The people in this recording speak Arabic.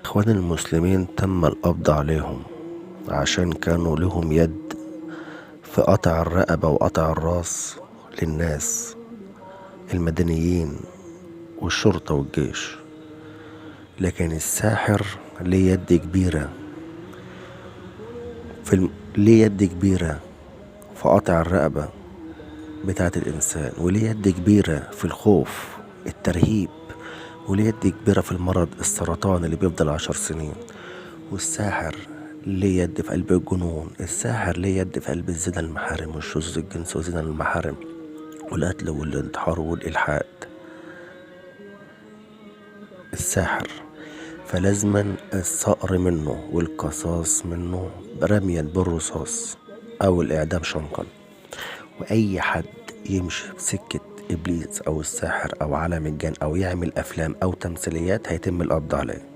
إخوان المسلمين تم القبض عليهم عشان كانوا لهم يد في قطع الرقبة وقطع الراس للناس المدنيين والشرطة والجيش. لكن الساحر ليه يد كبيرة ليه يد كبيرة في قطع الرقبة بتاعة الإنسان، وليه يد كبيرة في الخوف الترهيب، وليه يد كبيرة في المرض السرطان اللي بيفضل 10 سنين. والساحر ليه يد في قلب الجنون، الساحر ليه يد في قلب الزنا المحارم والشذوذ الجنس وزنا المحارم والقتل والانتحار والإلحاد. الساحر فلازما الصقر منه والقصاص منه رميا بالرصاص أو الإعدام شنقا. وأي حد يمشي بسكة إبليس أو الساحر أو عالم الجن أو يعمل أفلام أو تمثيليات هيتم القبض عليه.